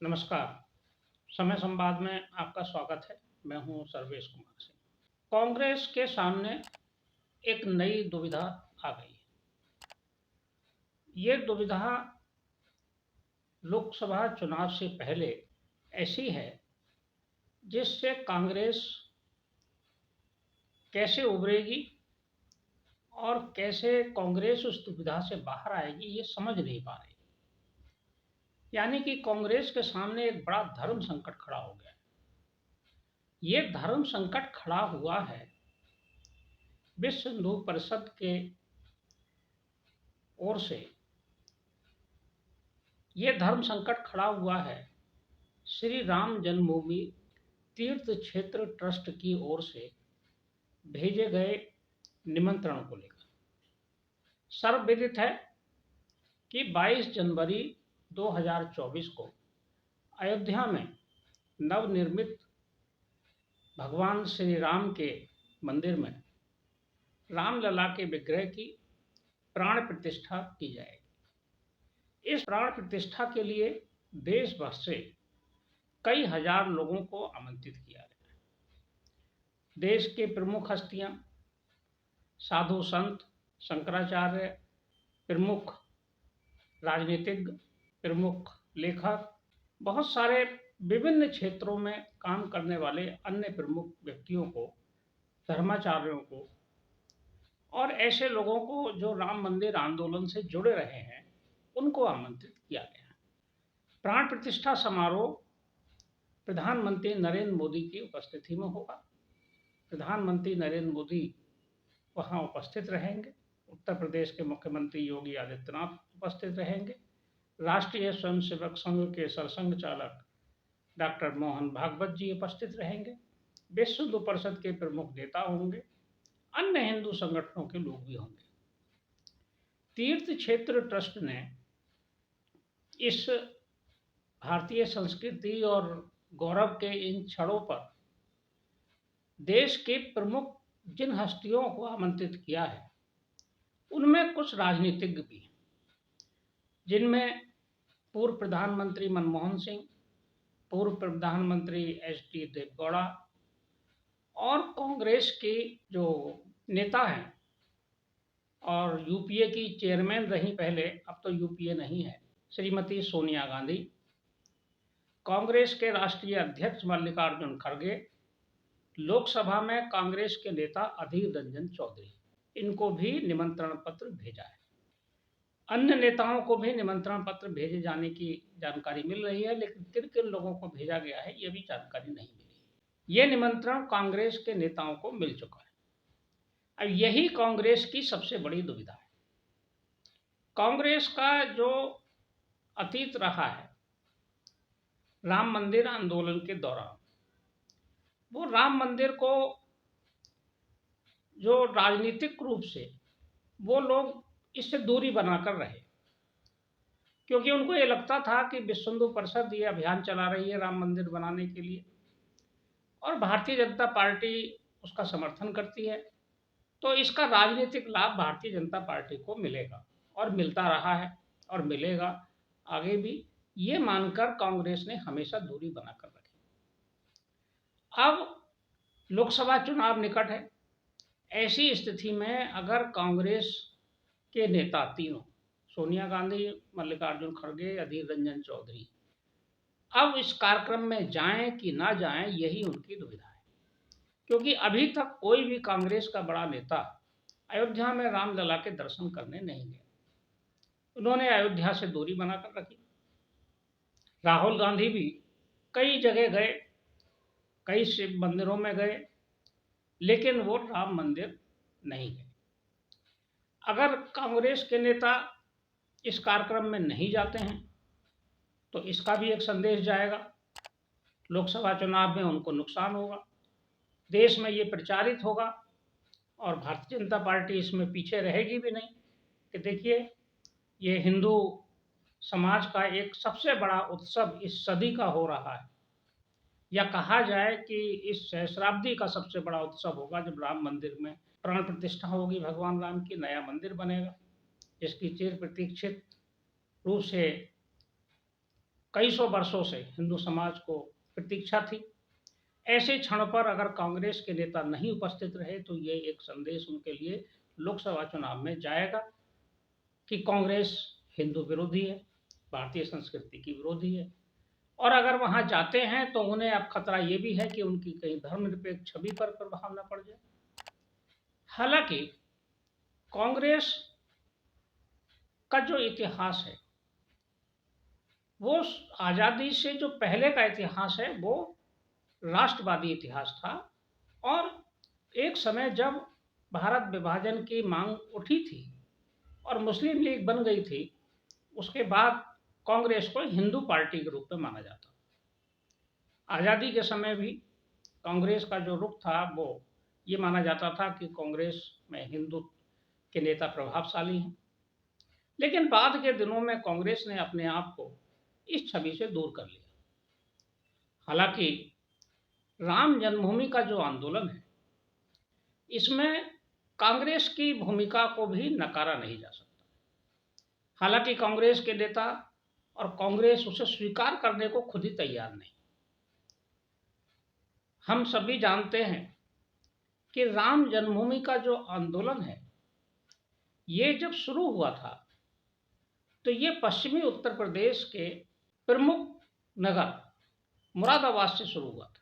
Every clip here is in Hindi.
नमस्कार। समय संवाद में आपका स्वागत है। मैं हूं सर्वेश कुमार सिंह। कांग्रेस के सामने एक नई दुविधा आ गई है। ये दुविधा लोकसभा चुनाव से पहले ऐसी है जिससे कांग्रेस कैसे उभरेगी और कैसे कांग्रेस उस दुविधा से बाहर आएगी, ये समझ नहीं पा रही। यानी कि कांग्रेस के सामने एक बड़ा धर्म संकट खड़ा हो गया है। ये धर्म संकट खड़ा हुआ है विश्व हिंदू परिषद के ओर से। ये धर्म संकट खड़ा हुआ है श्री राम जन्मभूमि तीर्थ क्षेत्र ट्रस्ट की ओर से भेजे गए निमंत्रण को लेकर। सर्वविदित है कि 22 जनवरी 2024 को अयोध्या में नवनिर्मित भगवान श्री राम के मंदिर में रामलला के विग्रह की प्राण प्रतिष्ठा की जाएगी। इस प्राण प्रतिष्ठा के लिए देश भर से कई हजार लोगों को आमंत्रित किया गया है। देश के प्रमुख हस्तियां, साधु संत, शंकराचार्य, प्रमुख राजनीतिज्ञ, प्रमुख लेखक, बहुत सारे विभिन्न क्षेत्रों में काम करने वाले अन्य प्रमुख व्यक्तियों को, धर्माचार्यों को और ऐसे लोगों को जो राम मंदिर आंदोलन से जुड़े रहे हैं, उनको आमंत्रित किया गया है। प्राण प्रतिष्ठा समारोह प्रधानमंत्री नरेंद्र मोदी की उपस्थिति में होगा। प्रधानमंत्री नरेंद्र मोदी वहां उपस्थित रहेंगे। उत्तर प्रदेश के मुख्यमंत्री योगी आदित्यनाथ उपस्थित रहेंगे। राष्ट्रीय स्वयंसेवक संघ के सरसंघ चालक डॉक्टर मोहन भागवत जी उपस्थित रहेंगे। विश्व हिंदू परिषद के प्रमुख नेता होंगे। अन्य हिंदू संगठनों के लोग भी होंगे। तीर्थ क्षेत्र ट्रस्ट ने इस भारतीय संस्कृति और गौरव के इन क्षणों पर देश के प्रमुख जिन हस्तियों को आमंत्रित किया है, उनमें कुछ राजनीतिज्ञ भी हैं, जिनमें पूर्व प्रधानमंत्री मनमोहन सिंह, पूर्व प्रधानमंत्री एच.डी. देवेगौड़ा और कांग्रेस के जो नेता हैं और यूपीए की चेयरमैन रही पहले, अब तो यूपीए नहीं है, श्रीमती सोनिया गांधी, कांग्रेस के राष्ट्रीय अध्यक्ष मल्लिकार्जुन खड़गे, लोकसभा में कांग्रेस के नेता अधीर रंजन चौधरी, इनको भी निमंत्रण पत्र भेजा है। अन्य नेताओं को भी निमंत्रण पत्र भेजे जाने की जानकारी मिल रही है, लेकिन किन किन लोगों को भेजा गया है, ये भी जानकारी नहीं मिली। ये निमंत्रण कांग्रेस के नेताओं को मिल चुका है। अब यही कांग्रेस की सबसे बड़ी दुविधा है। कांग्रेस का जो अतीत रहा है राम मंदिर आंदोलन के दौरान, वो राम मंदिर को जो राजनीतिक रूप से वो लोग इससे दूरी बनाकर रहे, क्योंकि उनको ये लगता था कि विश्व हिंदू परिषद ये अभियान चला रही है राम मंदिर बनाने के लिए और भारतीय जनता पार्टी उसका समर्थन करती है, तो इसका राजनीतिक लाभ भारतीय जनता पार्टी को मिलेगा और मिलता रहा है और मिलेगा आगे भी, ये मानकर कांग्रेस ने हमेशा दूरी बनाकर रखी। अब लोकसभा चुनाव निकट है। ऐसी स्थिति में अगर कांग्रेस के नेता तीनों, सोनिया गांधी, मल्लिकार्जुन खड़गे, अधीर रंजन चौधरी, अब इस कार्यक्रम में जाएं कि ना जाएं, यही उनकी दुविधा है। क्योंकि अभी तक कोई भी कांग्रेस का बड़ा नेता अयोध्या में रामलला के दर्शन करने नहीं गया। उन्होंने अयोध्या से दूरी बनाकर रखी। राहुल गांधी भी कई जगह गए, कई शिव मंदिरों में गए, लेकिन वो राम मंदिर नहीं गए। अगर कांग्रेस के नेता इस कार्यक्रम में नहीं जाते हैं तो इसका भी एक संदेश जाएगा, लोकसभा चुनाव में उनको नुकसान होगा, देश में ये प्रचारित होगा और भारतीय जनता पार्टी इसमें पीछे रहेगी भी नहीं कि देखिए ये हिंदू समाज का एक सबसे बड़ा उत्सव इस सदी का हो रहा है, या कहा जाए कि इस सहस्राब्दी का सबसे बड़ा उत्सव होगा जब राम मंदिर में प्राण प्रतिष्ठा होगी, भगवान राम की, नया मंदिर बनेगा, जिसकी चिर प्रतीक्षित रूप से कई सौ वर्षों से हिंदू समाज को प्रतीक्षा थी। ऐसे क्षण पर अगर कांग्रेस के नेता नहीं उपस्थित रहे तो ये एक संदेश उनके लिए लोकसभा चुनाव में जाएगा कि कांग्रेस हिंदू विरोधी है, भारतीय संस्कृति की विरोधी है। और अगर वहां जाते हैं तो उन्हें अब खतरा ये भी है कि उनकी कहीं धर्मनिरपेक्ष छवि पर प्रभाव न पड़ जाए। हालांकि कांग्रेस का जो इतिहास है वो आज़ादी से जो पहले का इतिहास है वो राष्ट्रवादी इतिहास था। और एक समय जब भारत विभाजन की मांग उठी थी और मुस्लिम लीग बन गई थी, उसके बाद कांग्रेस को हिंदू पार्टी के रूप में माना जाता। आज़ादी के समय भी कांग्रेस का जो रुख था वो ये माना जाता था कि कांग्रेस में हिंदू के नेता प्रभावशाली हैं। लेकिन बाद के दिनों में कांग्रेस ने अपने आप को इस छवि से दूर कर लिया। हालांकि राम जन्मभूमि का जो आंदोलन है इसमें कांग्रेस की भूमिका को भी नकारा नहीं जा सकता। हालांकि कांग्रेस के नेता और कांग्रेस उसे स्वीकार करने को खुद ही तैयार नहीं। हम सभी जानते हैं कि राम जन्मभूमि का जो आंदोलन है ये जब शुरू हुआ था तो ये पश्चिमी उत्तर प्रदेश के प्रमुख नगर मुरादाबाद से शुरू हुआ था।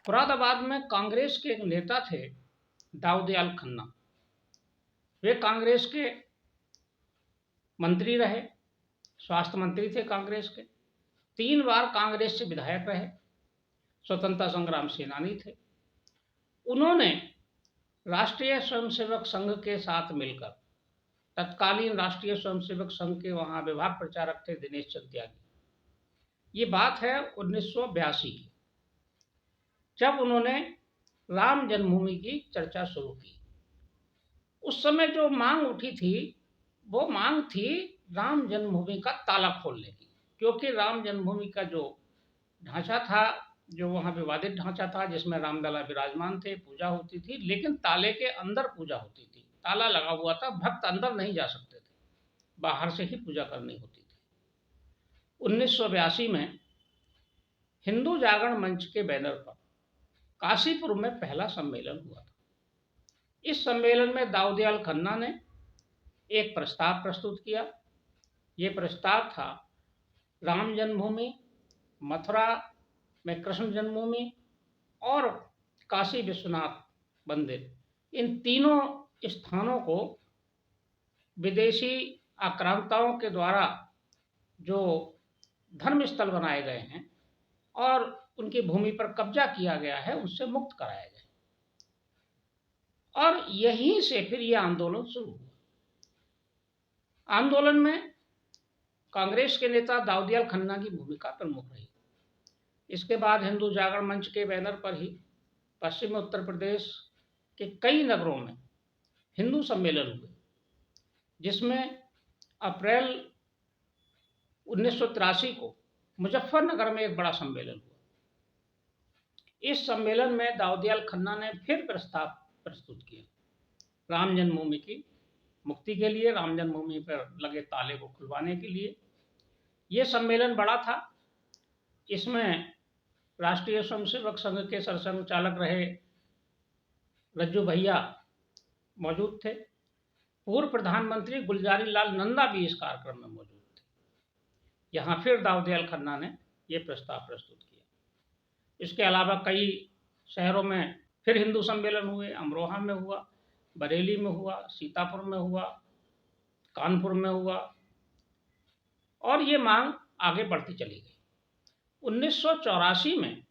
मुरादाबाद में कांग्रेस के एक नेता थे दाऊदयाल खन्ना। वे कांग्रेस के मंत्री रहे, स्वास्थ्य मंत्री थे कांग्रेस के, 3 बार कांग्रेस से विधायक रहे, स्वतंत्रता संग्राम सेनानी थे। उन्होंने राष्ट्रीय स्वयंसेवक संघ के साथ मिलकर, तत्कालीन राष्ट्रीय स्वयंसेवक संघ के वहां विभाग प्रचारक थे दिनेश चंद त्यागी, ये बात है 1982 की, जब उन्होंने राम जन्मभूमि की चर्चा शुरू की। उस समय जो मांग उठी थी वो मांग थी राम जन्मभूमि का ताला खोलने की, क्योंकि राम जन्मभूमि का जो ढांचा था, जो वहाँ विवादित ढांचा था जिसमें रामलला विराजमान थे, पूजा होती थी, लेकिन ताले के अंदर पूजा होती थी। ताला लगा हुआ था, भक्त अंदर नहीं जा सकते थे, बाहर से ही पूजा करनी होती थी। 1982 में हिंदू जागरण मंच के बैनर पर काशीपुर में पहला सम्मेलन हुआ था। इस सम्मेलन में दाऊदयाल खन्ना ने एक प्रस्ताव प्रस्तुत किया। ये प्रस्ताव था राम जन्मभूमि, मथुरा में कृष्ण जन्मभूमि और काशी विश्वनाथ मंदिर, इन तीनों स्थानों को विदेशी आक्रांताओं के द्वारा जो धर्म स्थल बनाए गए हैं और उनकी भूमि पर कब्जा किया गया है उससे मुक्त कराया जाए। और यहीं से फिर यह आंदोलन शुरू हुआ। आंदोलन में कांग्रेस के नेता दाऊदयाल खन्ना की भूमिका प्रमुख रही। इसके बाद हिंदू जागरण मंच के बैनर पर ही पश्चिमी उत्तर प्रदेश के कई नगरों में हिंदू सम्मेलन हुए, जिसमें अप्रैल 1983 को मुजफ्फरनगर में एक बड़ा सम्मेलन हुआ। इस सम्मेलन में दाऊदयाल खन्ना ने फिर प्रस्ताव प्रस्तुत किया राम जन्मभूमि की मुक्ति के लिए, राम जन्मभूमि पर लगे ताले को खुलवाने के लिए। ये सम्मेलन बड़ा था। इसमें राष्ट्रीय स्वयंसेवक संघ के सरसंघचालक रहे रज्जू भैया मौजूद थे। पूर्व प्रधानमंत्री गुलजारी लाल नंदा भी इस कार्यक्रम में मौजूद थे। यहाँ फिर दाऊदयाल खन्ना ने यह प्रस्ताव प्रस्तुत किया। इसके अलावा कई शहरों में फिर हिंदू सम्मेलन हुए। अमरोहा में हुआ, बरेली में हुआ, सीतापुर में हुआ, कानपुर में हुआ, और ये मांग आगे बढ़ती चली गई। 1984 में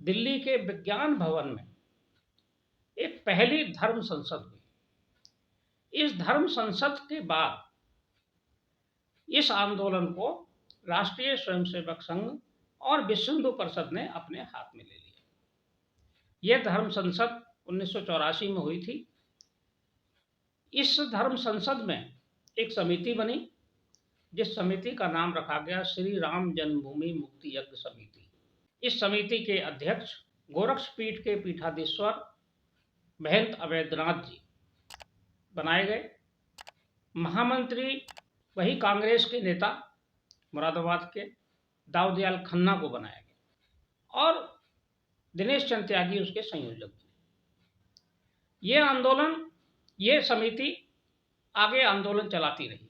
दिल्ली के विज्ञान भवन में एक पहली धर्म संसद हुई। इस धर्म संसद के बाद इस आंदोलन को राष्ट्रीय स्वयंसेवक संघ और विश्व हिंदू परिषद ने अपने हाथ में ले लिया। यह धर्म संसद 1984 में हुई थी। इस धर्म संसद में एक समिति बनी, जिस समिति का नाम रखा गया श्री राम जन्मभूमि मुक्ति यज्ञ समिति। इस समिति के अध्यक्ष गोरक्षपीठ के पीठाधीश्वर महंत अवैधनाथ जी बनाए गए। महामंत्री वही कांग्रेस के नेता मुरादाबाद के दाऊदयाल खन्ना को बनाया गया और दिनेश चंद त्यागी उसके संयोजक थे। ये आंदोलन, ये समिति आगे आंदोलन चलाती रही।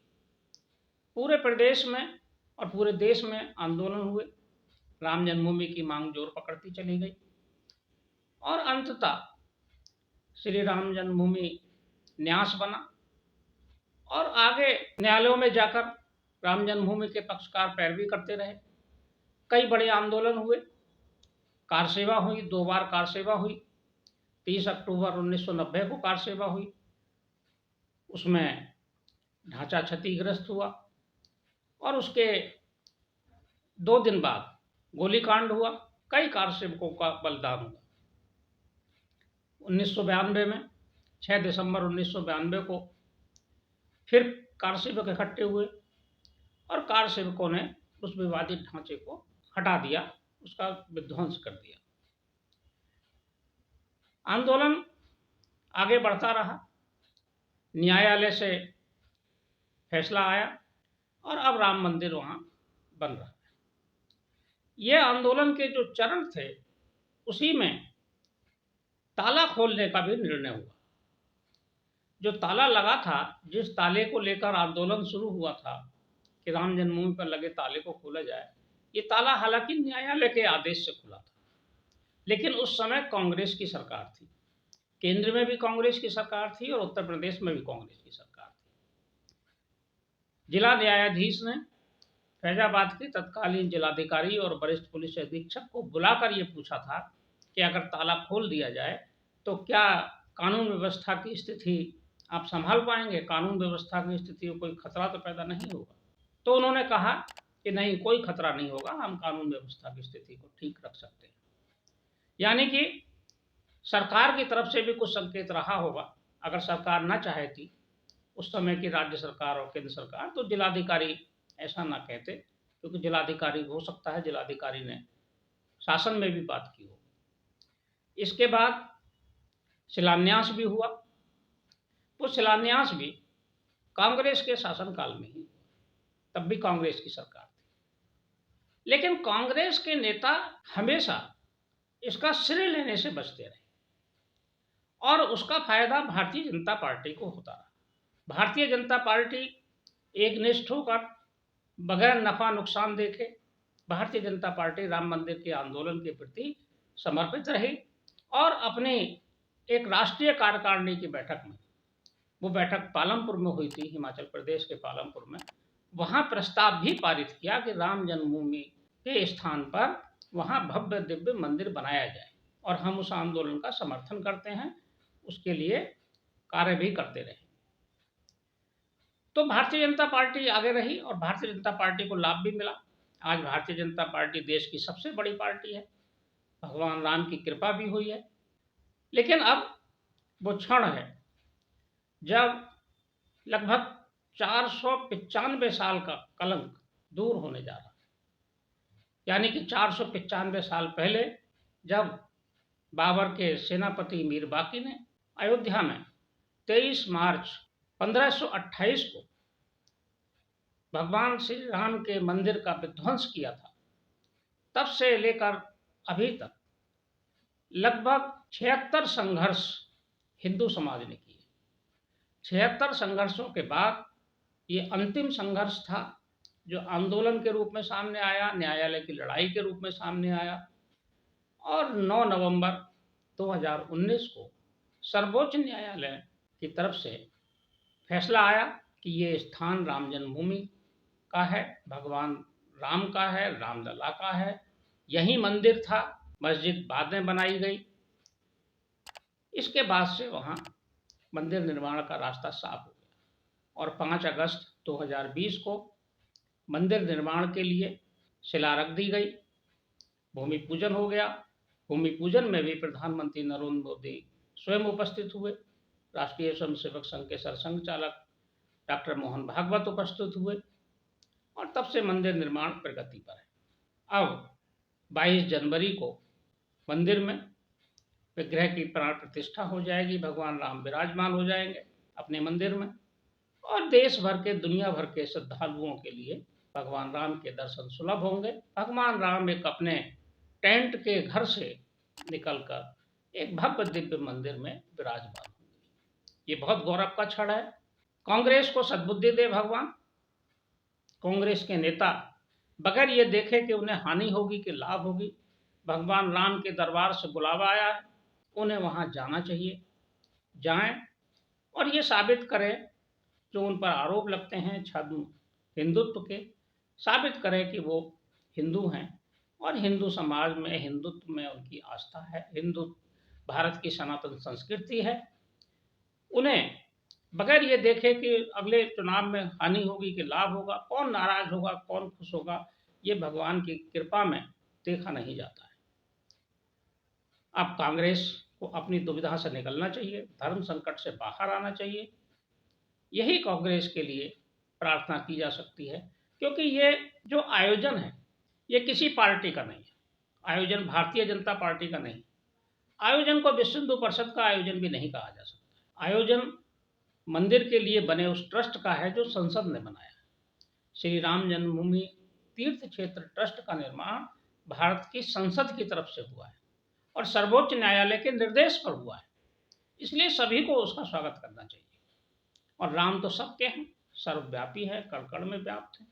पूरे प्रदेश में और पूरे देश में आंदोलन हुए। राम जन्मभूमि की मांग जोर पकड़ती चली गई और अंततः श्री राम जन्मभूमि न्यास बना और आगे न्यायालयों में जाकर राम जन्मभूमि के पक्षकार पैरवी करते रहे। कई बड़े आंदोलन हुए, कार सेवा हुई, 2 बार कार सेवा हुई। 30 अक्टूबर 1990 को कार सेवा हुई, उसमें ढांचा क्षतिग्रस्त हुआ और उसके 2 दिन बाद गोलीकांड हुआ, कई कार सेवकों का बलिदान हुआ। 1992 में 6 दिसंबर 1992 को फिर कार सेवक इकट्ठे हुए और कार सेवकों ने उस विवादित ढांचे को हटा दिया, उसका विध्वंस कर दिया। आंदोलन आगे बढ़ता रहा, न्यायालय से फैसला आया और अब राम मंदिर वहां बन रहा है। ये आंदोलन के जो चरण थे उसी में ताला खोलने का भी निर्णय हुआ। जो ताला लगा था, जिस ताले को लेकर आंदोलन शुरू हुआ था कि राम जन्मभूमि पर लगे ताले को खोला जाए, ये ताला हालांकि न्यायालय के आदेश से खुला था, लेकिन उस समय कांग्रेस की सरकार थी। केंद्र में भी कांग्रेस की सरकार थी और उत्तर प्रदेश में भी कांग्रेस की सरकार थी। जिला न्यायाधीश ने फैजाबाद के तत्कालीन जिलाधिकारी और वरिष्ठ पुलिस अधीक्षक को बुलाकर ये पूछा था कि अगर ताला खोल दिया जाए तो क्या कानून व्यवस्था की स्थिति आप संभाल पाएंगे, कानून व्यवस्था की स्थिति को कोई खतरा तो पैदा नहीं होगा। तो उन्होंने कहा कि नहीं, कोई खतरा नहीं होगा, हम कानून व्यवस्था की स्थिति को ठीक रख सकते हैं। यानी कि सरकार की तरफ से भी कुछ संकेत रहा होगा। अगर सरकार ना चाहती उस समय की राज्य सरकार और केंद्र सरकार, तो जिलाधिकारी ऐसा ना कहते, क्योंकि जिलाधिकारी हो सकता है जिलाधिकारी ने शासन में भी बात की हो। इसके बाद शिलान्यास भी हुआ। वो शिलान्यास भी कांग्रेस के शासनकाल में ही, तब भी कांग्रेस की सरकार थी। लेकिन कांग्रेस के नेता हमेशा इसका श्रेय लेने से बचते रहे और उसका फायदा भारतीय जनता पार्टी को होता रहा। भारतीय जनता पार्टी एकनिष्ठ होकर बगैर नफा नुकसान देखे भारतीय जनता पार्टी राम मंदिर के आंदोलन के प्रति समर्पित रही और अपनी एक राष्ट्रीय कार्यकारिणी की बैठक में, वो बैठक पालमपुर में हुई थी, हिमाचल प्रदेश के पालमपुर में, वहां प्रस्ताव भी पारित किया कि राम जन्मभूमि के स्थान पर वहां भव्य दिव्य मंदिर बनाया जाए और हम उस आंदोलन का समर्थन करते हैं, उसके लिए कार्य भी करते रहे। तो भारतीय जनता पार्टी आगे रही और भारतीय जनता पार्टी को लाभ भी मिला। आज भारतीय जनता पार्टी देश की सबसे बड़ी पार्टी है, भगवान राम की कृपा भी हुई है। लेकिन अब वो क्षण है जब लगभग 495 साल का कलंक दूर होने जा रहा है। यानी कि 495 साल पहले जब बाबर के सेनापति मीर बाकी ने अयोध्या में 23 मार्च 1528 को भगवान श्री राम के मंदिर का विध्वंस किया था, तब से लेकर अभी तक लगभग 76 संघर्ष हिंदू समाज ने किए। 76 संघर्षों के बाद ये अंतिम संघर्ष था जो आंदोलन के रूप में सामने आया, न्यायालय की लड़ाई के रूप में सामने आया और 9 नवंबर 2019 को सर्वोच्च न्यायालय की तरफ से फैसला आया कि ये स्थान राम जन्मभूमि का है, भगवान राम का है, रामलला का है। यही मंदिर था, मस्जिद बाद में बनाई गई। इसके बाद से वहाँ मंदिर निर्माण का रास्ता साफ हो गया और 5 अगस्त 2020 को मंदिर निर्माण के लिए शिला रख दी गई, भूमि पूजन हो गया। भूमि पूजन में भी प्रधानमंत्री नरेंद्र मोदी स्वयं उपस्थित हुए, राष्ट्रीय स्वयंसेवक संघ के सरसंघ चालक डॉक्टर मोहन भागवत उपस्थित हुए और तब से मंदिर निर्माण प्रगति पर है। अब 22 जनवरी को मंदिर में विग्रह की प्राण प्रतिष्ठा हो जाएगी, भगवान राम विराजमान हो जाएंगे अपने मंदिर में और देश भर के, दुनिया भर के श्रद्धालुओं के लिए भगवान राम के दर्शन सुलभ होंगे। भगवान राम एक अपने टेंट के घर से निकलकर एक भव्य दिव्य मंदिर में विराजमान होंगे। ये बहुत गौरव का क्षण है। कांग्रेस को सद्बुद्धि दे भगवान। कांग्रेस के नेता बगैर ये देखे कि उन्हें हानि होगी कि लाभ होगी, भगवान राम के दरबार से बुलावा आया है, उन्हें वहां जाना चाहिए, जाएं और ये साबित करें, जो उन पर आरोप लगते हैं छद्म हिंदुत्व के, साबित करें कि वो हिंदू हैं और हिंदू समाज में हिंदुत्व में उनकी आस्था है, हिंदू भारत की सनातन संस्कृति है। उन्हें बगैर ये देखे कि अगले चुनाव में हानि होगी कि लाभ होगा, कौन नाराज होगा कौन खुश होगा, ये भगवान की कृपा में देखा नहीं जाता है। अब कांग्रेस को अपनी दुविधा से निकलना चाहिए, धर्म संकट से बाहर आना चाहिए। यही कांग्रेस के लिए प्रार्थना की जा सकती है, क्योंकि ये जो आयोजन है ये किसी पार्टी का नहीं है, आयोजन भारतीय जनता पार्टी का नहीं, आयोजन को विश्व हिंदू परिषद का आयोजन भी नहीं कहा जा सकता। आयोजन मंदिर के लिए बने उस ट्रस्ट का है जो संसद ने बनाया है। श्री राम जन्मभूमि तीर्थ क्षेत्र ट्रस्ट का निर्माण भारत की संसद की तरफ से हुआ है और सर्वोच्च न्यायालय के निर्देश पर हुआ है, इसलिए सभी को उसका स्वागत करना चाहिए। और राम तो सबके हैं, सर्वव्यापी है, कण कण में व्याप्त है।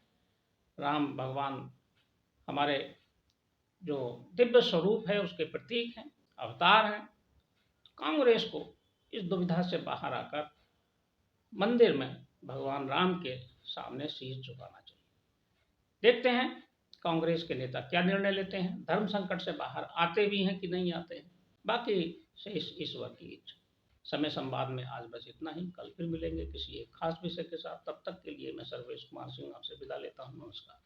राम भगवान हमारे जो दिव्य स्वरूप है उसके प्रतीक हैं, अवतार हैं। कांग्रेस को इस दुविधा से बाहर आकर मंदिर में भगवान राम के सामने शीश झुकाना चाहिए। देखते हैं कांग्रेस के नेता क्या निर्णय लेते हैं, धर्म संकट से बाहर आते भी हैं कि नहीं आते हैं, बाकी शेष ईश्वर की इच्छा। समय संवाद में आज बस इतना ही। कल फिर मिलेंगे किसी एक खास विषय के साथ। तब तक के लिए मैं सर्वेश कुमार सिंह आपसे विदा लेता हूँ। नमस्कार।